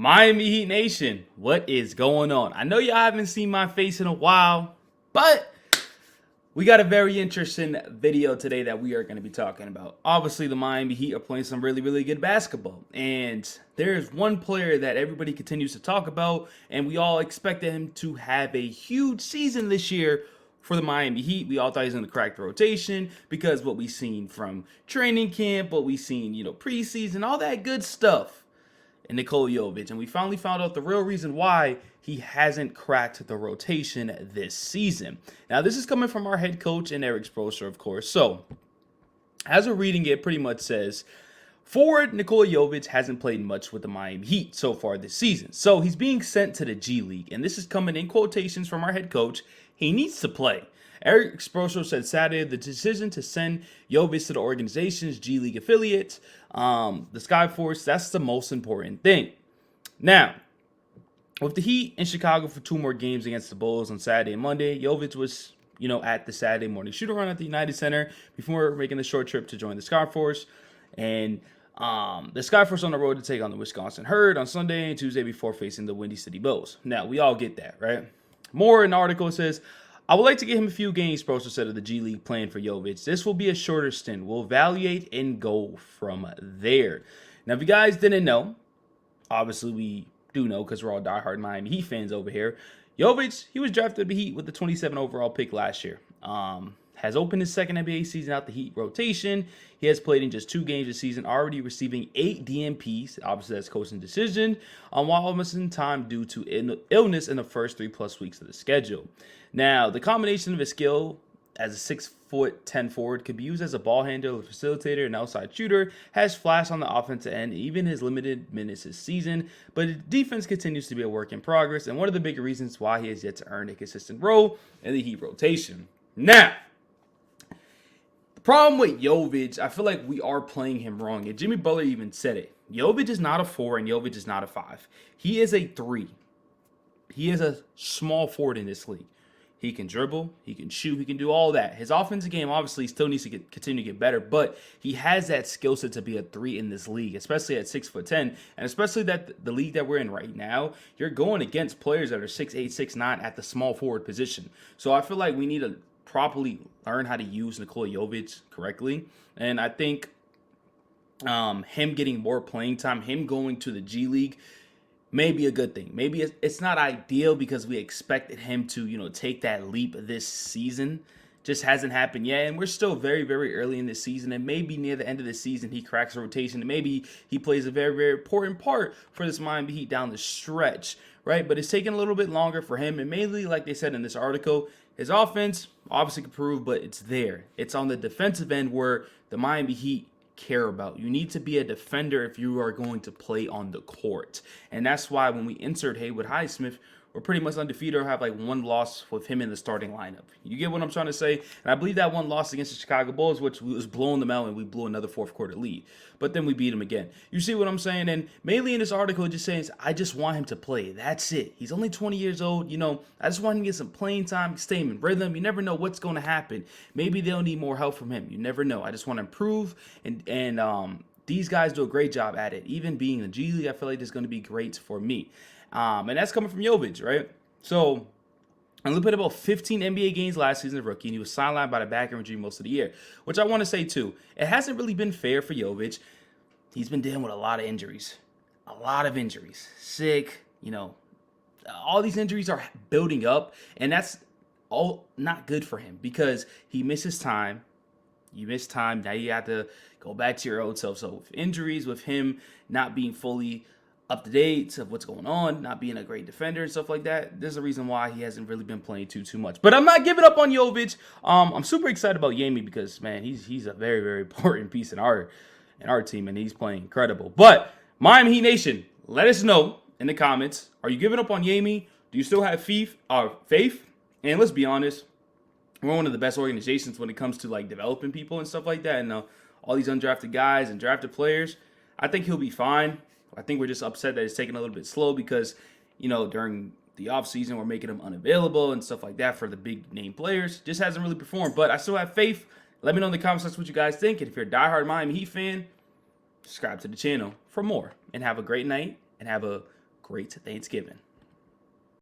Miami Heat Nation, what is going on? I know y'all haven't seen my face in a while, but we got a very interesting video today that we are going to be talking about. Obviously, the Miami Heat are playing some really good basketball, and there's one player that everybody continues to talk about, and we all expected him to have a huge season this year for the Miami Heat. We all thought he was going to crack the rotation because what we seen from training camp, what we seen, preseason, all that good stuff. And Nikola Jovic. And we finally found out the real reason why he hasn't cracked the rotation this season. Now, this is coming from our head coach and Eric Spoelstra, of course. So, as we're reading it, pretty much says, forward Nikola Jovic hasn't played much with the Miami Heat so far this season. So, he's being sent to the G League. And this is coming in quotations from our head coach. He needs to play. Eric Spoelstra said Saturday the decision to send Jovic to the organization's G League affiliate, the Skyforce, that's the most important thing. Now, with the Heat in Chicago for 2 more games against the Bulls on Saturday and Monday, Jovic was, at the Saturday morning shoot-around at the United Center before making the short trip to join the Skyforce. And the Skyforce on the road to take on the Wisconsin Herd on Sunday and Tuesday before facing the Windy City Bulls. Now, we all get that, right? More in the article says, I would like to give him a few games, Spoelstra said of the G League plan for Jovic. This will be a shorter stint. We'll evaluate and go from there. Now, if you guys didn't know, obviously we do know because we're all diehard Miami Heat fans over here. Jovic, he was drafted to the Heat with the 27 overall pick last year. Has opened his second NBA season out the Heat rotation. He has played in just 2 games this season, already receiving 8 DNPs. Obviously, that's coaching decision, while missing time due to illness in the first 3+ weeks of the schedule. Now, the combination of his skill as a 6'10" forward could be used as a ball handler, a facilitator, and outside shooter, has flashed on the offensive end, even his limited minutes this season, but his defense continues to be a work in progress, and one of the big reasons why he has yet to earn a consistent role in the Heat rotation. Now, the problem with Jovic, I feel like we are playing him wrong, and Jimmy Butler even said it. Jovic is not a 4, and Jovic is not a 5. He is a 3. He is a small forward in this league. He can dribble, he can shoot, he can do all that. His offensive game obviously still needs to continue to get better, but he has that skill set to be a 3 in this league, especially at 6'10", and especially that the league that we're in right now, you're going against players that are 6'8", 6'9" at the small forward position. So I feel like we need to properly learn how to use Nikola Jovic correctly, and I think him getting more playing time, him going to the G League, may be a good thing. Maybe it's not ideal because we expected him to, take that leap this season. Just hasn't happened yet, and we're still very early in this season, and maybe near the end of the season he cracks a rotation, and maybe he plays a very important part for this Miami Heat down the stretch, right? But it's taking a little bit longer for him, and mainly, like they said in this article, his offense obviously can improve, but it's there. It's on the defensive end where the Miami Heat care about. You need to be a defender if you are going to play on the court. And that's why when we insert Haywood Highsmith, we're pretty much undefeated or have like 1 loss with him in the starting lineup. You get what I'm trying to say? And I believe that 1 loss against the Chicago Bulls, which was blowing them out, and we blew another 4th quarter lead. But then we beat them again. You see what I'm saying? And mainly in this article, it just says, I just want him to play. That's it. He's only 20 years old. I just want him to get some playing time, stay in rhythm. You never know what's going to happen. Maybe they'll need more help from him. You never know. I just want to improve. And these guys do a great job at it. Even being in the G League, I feel like it's going to be great for me. And that's coming from Jovic, right? So, He played about 15 NBA games last season as a rookie, and he was sidelined by the back injury most of the year, which I want to say, too. It hasn't really been fair for Jovic. He's been dealing with a lot of injuries. A lot of injuries. Sick, all these injuries are building up, and that's all not good for him because he misses time. You miss time, now you have to go back to your old self. So with injuries, with him not being fully up to date of what's going on, not being a great defender and stuff like that, there's a reason why he hasn't really been playing too much. But I'm not giving up on Jovic. I'm super excited about Yami because, man, he's a very important piece in our team, and he's playing incredible. But Miami Heat Nation, let us know in the comments. Are you giving up on Yami? Do you still have faith? And let's be honest, we're one of the best organizations when it comes to like developing people and stuff like that, and all these undrafted guys and drafted players. I think he'll be fine. I think we're just upset that it's taking a little bit slow because, during the offseason, we're making him unavailable and stuff like that for the big name players. Just hasn't really performed, but I still have faith. Let me know in the comments what you guys think. And if you're a diehard Miami Heat fan, subscribe to the channel for more. And have a great night and have a great Thanksgiving.